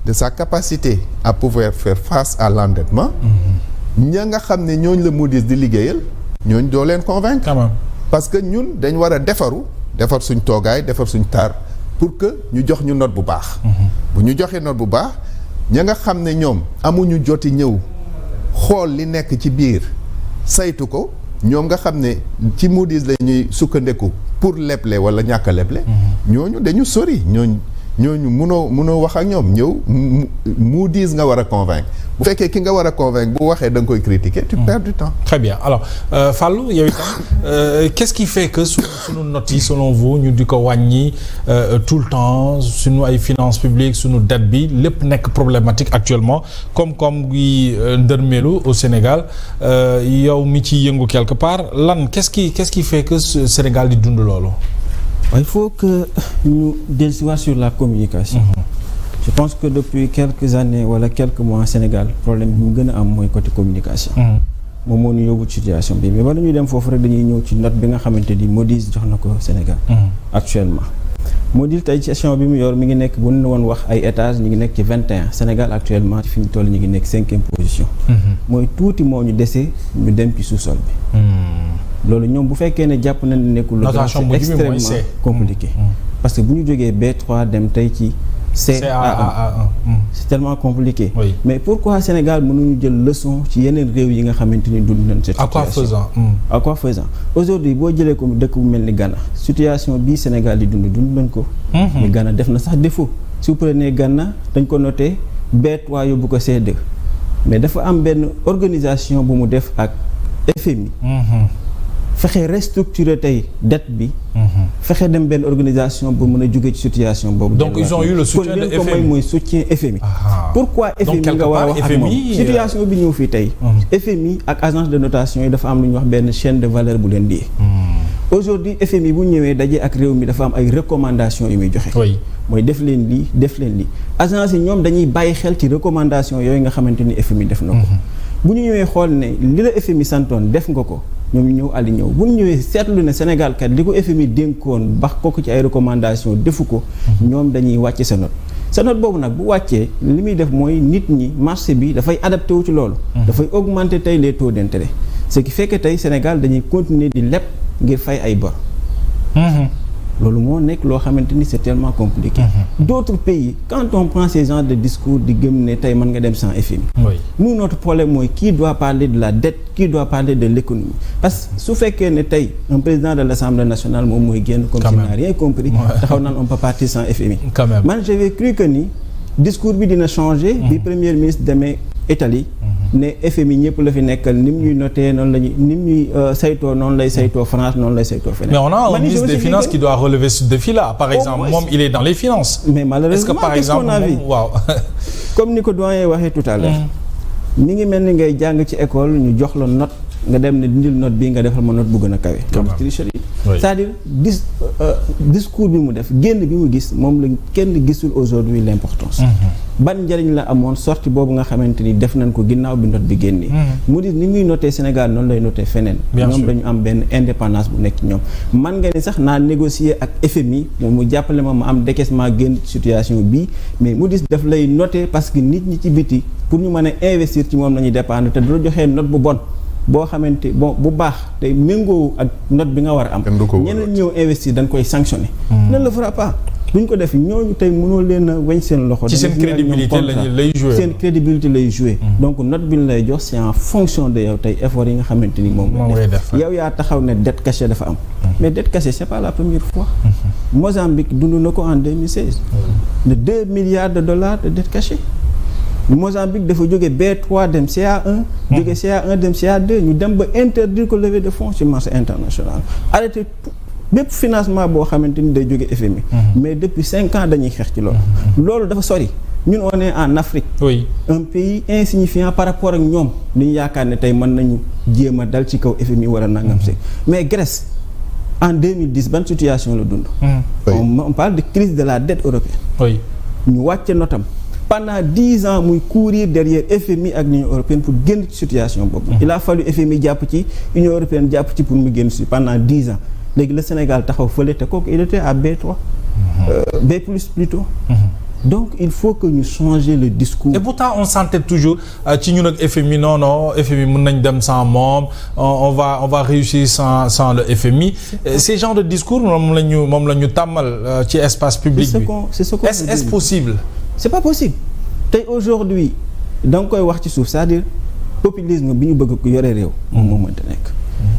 de sa capacité à pouvoir faire face à l'endettement ña nga xam ne ñooñ la Moody's di liggéeyal ñooñ doo leen convaincre quand même. Parce que ñun dañ war a defar suñ toogaay defar suñ taar pour que ñu jox ñu note bu baax bu ñu joxee note bu baax ña nga xam ne ñoom amuñu joti ñëw xool li nekk ci biir saytu ko ñoom nga xam ne ci Moody's la ñuy sukkandeku pour leble wala ñàkk a leble ñooñu dañu sori ñooñu mënoo wax ak ñoom ñëw Moody's nga war a convaincre bu fekkee ki nga war a convaincre bu waxee da nga koy critiquer tu perds du temps. Très bien alors Fallou yow itam qu'est-ce qui fait que sunu notes yi selon vous ñu di ko wàññi tout le temps sunu ay finances publiques sunu dette bi lépp nekk problématique actuellement comme gi ndërmeelu au Sénégal yow mi ci yëngu quelque part lan qu'est-ce qui fait que Sénégal di dund loolu. Il faut que ñu dellusiwaat sur la communication. Je pense que depuis quelques années wala quelques mois Sénégal problème bi mu gën a am mooy côté communication. moom moo ñu yóbbu situation bi mais bala ñuy dem foofu rek dañuy ñëw ci note bi nga xamante ni Moody's jox na ko Sénégal. Actuellement Moody's tey ci échelon bi mu yor mi ngi nekk bu ñu woon wax ay étages ñu ngi nekk ci 21 Sénégal actuellement fi ñu toll ñu ngi nekk 5e position. mooy tuuti moo ñu dese ñu dem ci sous-sol bi. loolu ñoom bu fekkee ne jàpp nañ ne nekkul. c'est extrêmement compliqué. parce que bu ñu jógee B3 dem tey ci CAA c'est tellement compliqué. Oui. Mais pourquoi Sénégal mënuñu jël leçon ci yeneen réew yi nga xamante ni dund nañ cette situation. À quoi faisant aujourd'hui boo jëlee ko dëkk bu mel ni Ghana situation bii Sénégal di dund nañ ko. mais Ghana def na sax défaut si vous prenez Ghana dañ ko noté B3 yóbbu ko C2 mais dafa am benn organisation bu mu def ak FMI. fexe restructurer tey dette bi. fexe dem benn organisation bu mën a jóge ci situation boobu. donc ils ont eu le soutien de FMI mooy soutien FMI. pourquoi FMI nga war a wax ak moom situation bi ñëw fii tey. FMI ak agence de notation yi dafa am lu ñuy wax benn chaîne de valeur bu leen lié. aujourd'hui FMI bu ñëwee daje ak réew mi dafa am ay recommandations yu muy joxe. mooy def leen lii def leen lii agence yi ñoom dañuy bàyyi xel ci recommandations yooyu nga xamante ni FMI def na ko. bu ñu ñëwee xool ne li la FMI santoon def nga ko. ñoom ñu ñëw àlli ñëw bu ñu ñëwee seetlu ne Sénégal kat li ko FMI dénkoon bax ko ci ay recommandations defu ko. ñoom dañuy wàcc sa note boobu nag bu wàccee li muy def mooy nit ñi marché bi dafay adapté wu ci loolu. dafay augmenter tey les taux d'intérêt. ce qui fait que tey Sénégal dañuy continuer di leb ngir fay ay bor. loolu moo nekk loo xamante ni c'est tellement compliqué. D'autres pays quand on prend ces genres de discours di gëm ne tey mën nga dem sans FMI. nous notre problème mooy qui doit parler de la dette qui doit parler de l'économie parce que su fekkee ne tey un président de l'Assemblée nationale moom mooy génn comme s'il n'a rien compris taxaw naan on peut partir sans FMI. man j'avais cru que ni discours bi dina changer. bi premier ministre demee Italie. ne FMI ñëpp la fi nekkal ni mu ñuy noté noonu la ñuy ni mu ñuy saytoo noonu lay saytoo France noonu lay saytoo feneen. mais on a un ministre des finances qui doit relever ce défi-là par exemple moom il est dans les finances. mais malheureusement est-ce que par exemple waaw. comme ni ko doyen waxee tout à l'heure mi ngi mel ni ngay jàng ci école ñu jox la note nga dem ne dindil note bii nga defal ma note bu gën a kawe. tricherie c'est-à-dire discours bi mu def génn bi mu gis moom la kenn gisul aujourd'hui l'importance. ban njëriñ la amoon sortie boobu nga xamante ni def nañ ko ginnaaw bi note bi génnee. mu di ni muy noté Sénégal noonu lay noté feneen. ñoom dañu am benn indépendance bu nekk ñoom. man nga ni sax naa négocier ak FMI moom mu jàppale ma am décaissement génn situation bii mais mu dis daf lay noté parce que nit ñi ci biti pour ñu mën a investir ci moom la ñuy dépendre te du la joxee note bu bon. boo xamante bu baax te méngoo ak note bi nga war a am. ñeneen ñëw investir dañ koy sanctionner. ne le fera pas duñ ko def ñooñu tey mënoo leen a weñ seen loxo. ci seen crédibilité lay jouer seen crédibilité lay jouer. donc note bi ñu lay jox c'est en fonction de yow tey effort yi nga xamante ni moom ngay def yow yaa taxaw ne dette cachée dafa am. mais dette cachée c'est pas la première fois. Mozambique dund na ko en 2016. de 2 milliards de dollars de dette cachée. Mozambique dafa jóge B3 dem CA1 jóge CA1 dem CA2 ñu dem ba interdire ko levée de fonds sur marché international arrêté bépp financement boo xamante ni day jóge FMI mais depuis 5 ans dañuy xeex ci loolu dafa sori ñun on est en Afrique un pays insignifiant par rapport ak ñoom li ñu yaakaar ne tey mën nañu jéem a dal ci kaw FMI wala nangam si mais Grèce en 2010 ban situation la dund on parle de crise de la dette européenne ñu wàcce notam pendant 10 ans muy courir derrière FMI ak l'Union européenne pour génn ci situation boobu. il a fallu FMI jàpp ci Union européenne jàpp ci pour mu génn ci pendant 10 ans léegi le Sénégal taxaw fële te kooku il était à B3. B+ plutôt. donc il faut que ñu changer le discours. Et pourtant on s'entête toujours ci ñun ak FMI non FMI mën nañ dem sans moom on va réussir sans le FMI. Ces genres de discours moom la ñu tàmmal ci espace public bi. Est-ce possible? C'est pas possible tey aujourd'hui da nga koy wax ci suuf c'est-à-dire populisme bi ñu bëgg ko yore réew. moom mënta nekk.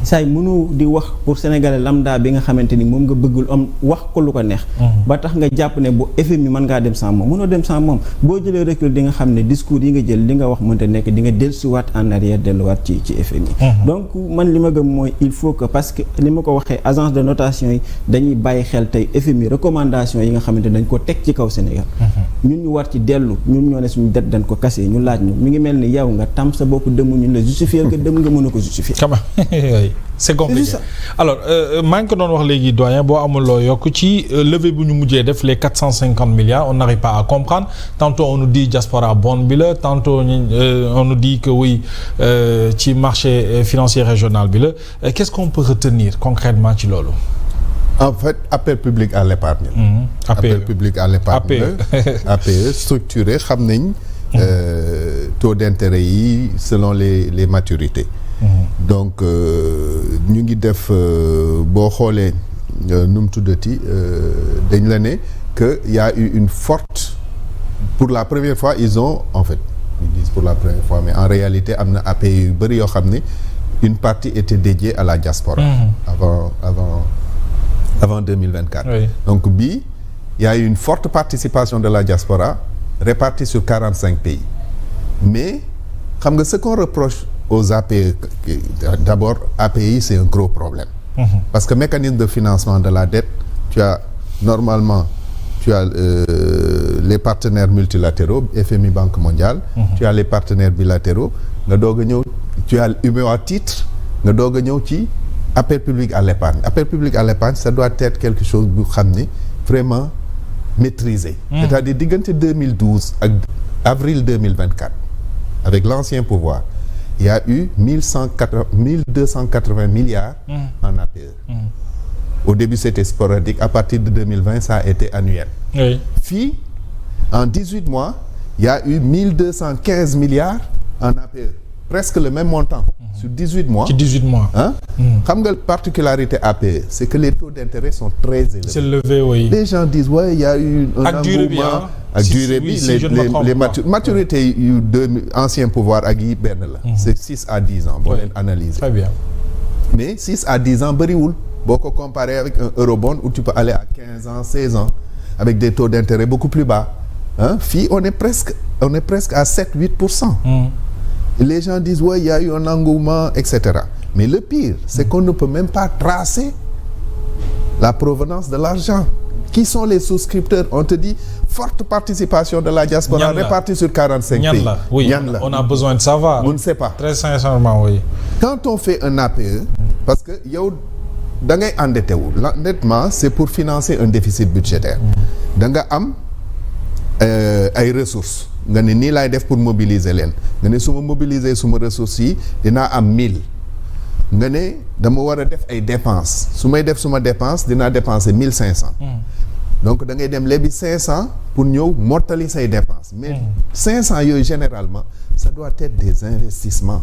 saa yi mënu di wax pour sénégalais lambda bi nga xamante ni moom nga bëggul am wax ko lu ko neex. ba tax nga jàpp ne bu FMI mën ngaa dem sans moom mënoo dem sans moom boo jëlee recul di nga xam ne discours yi nga jël li nga wax mënta nekk di nga dellusiwaat en arrière delluwaat ci FMI. donc man li ma gëm mooy il faut que parce que li ma ko waxee agence de notation yi dañuy bàyyi xel tey FMI recommandation yi nga xamante dañ ko teg ci kaw Sénégal. ñun ñu war ci dellu ñun ñoo ne suñu det dañ ko kase ñu laaj ñu mi ngi mel ni yow nga tam sa bopp dëmm ñun la justifier que dëmm nga mën a ko justifier. C'est compliqué. Alors maa ngi ko doon wax léegi doyen boo amul loo yokk ci levée bu ñu mujjee def les 450 milliards on n'arrive pas à comprendre tantôt on nous dit diaspora bond bi la tantôt on nous dit que oui ci marché financier régional bi la qu'est-ce qu'on peut retenir concrètement ci loolu? En fait appel public à l'épargne. Appel public à l'épargne. APE structuré xam nañ taux d'intérêt yi selon les maturités. Donc ñu ngi def boo xoolee nu mu tuddati dañ la ne que y a eu une forte pour la première fois ils disent pour la première fois mais en réalité am na APE yu bëri yoo xam ne une partie était dédiée à la diaspora. avant 2024. Oui. Donc bii y a eu une forte participation de la diaspora répartie sur 45 pays mais xam nga ce qu'on reproche aux APE d'abord API c'est un gros problème. Parce que mécanisme de financement de la dette tu as les partenaires multilatéraux FMI Banque mondiale. Tu as les partenaires bilatéraux nga doog a ñëw tu as UMOA titre nga doog a ñëw ci appel public à l'épargne. Appel public à l'épargne ça doit être quelque chose bu xam ne vraiment maîtrisé. C'est-à-dire diggante 2012 ak avril 2024 avec l'ancien pouvoir il y a eu 1280 milliards en APE. Au début c'était sporadique à partir de 2020 ça a été annuel. Oui. Puis en 18 mois il y a eu 1215 milliards en APE. Presque le même montant sur 18 mois. Ci 18 mois. Xam nga particularité APE c'est que les taux d'intérêt sont très élevés. C'est élevé, oui. Les gens disent ouais il y a eu un engouement ak durée bi les maturité yu ancien pouvoir ak yi benn la. C'est 6 à 10 ans boo leen analyser. Très bien. Mais 6 à 10 ans bëriwul boo ko comparé avec un eurobond où tu peux aller à 15 ans 16 ans avec des taux d'intérêt beaucoup plus bas fii on est presque à 7-8%. Les gens disent ouais il y a eu un engouement etc. Mais le pire c'est qu'on ne peut même pas tracer la provenance de l'argent. Qui sont les souscripteurs? On te dit forte participation de la diaspora répartie sur 45 pays. Oui, on a besoin de savoir. On ne sait pas. Très sincèrement, oui. Quand on fait un APE, parce que yow da ngay endetté wu. L'endettement c'est pour financer un déficit budgétaire. Da nga am ay ressources. Nga ne nii laay def pour mobiliser leen. Nga ne su ma mobiliser suma ressources yi dinaa am 1000. nga ne dama war a def ay dépenses su may def suma dépense dinaa dépenser 1500. Donc da ngay dem lebi 500 pour ñëw mottali say dépenses. Mais 500 yooyu généralement ça doit être des investissements.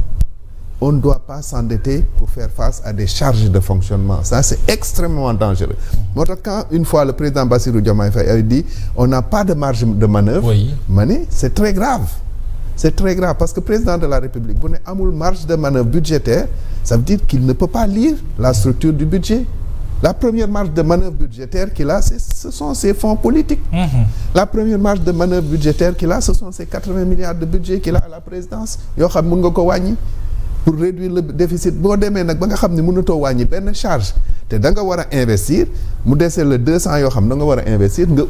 On ne doit pas s'endetter pour faire face à des charges de fonctionnement. Ça c'est extrêmement dangereux. Moo tax quand une fois le président Bassirou Diomaye Faye a dit on n'a pas de marge de manœuvre. Oui. Ma ne c'est très grave. C'est très grave parce que président de la République bu ne amul marge de manœuvre budgétaire ça veut dire qu'il ne peut pas lire la structure du budget. La première marge de manœuvre budgétaire qu'il a ce sont ses fonds politiques. La première marge de manœuvre budgétaire qu'il a ce sont ces 80 milliards de budget qu'il a à la présidence yoo xam mun nga ko wàññi pour réduire le déficit boo demee nag ba nga xam ne mënatoo wàññi benn charge te da nga war a investir mu desee le 200 yoo xam da nga war a investir nga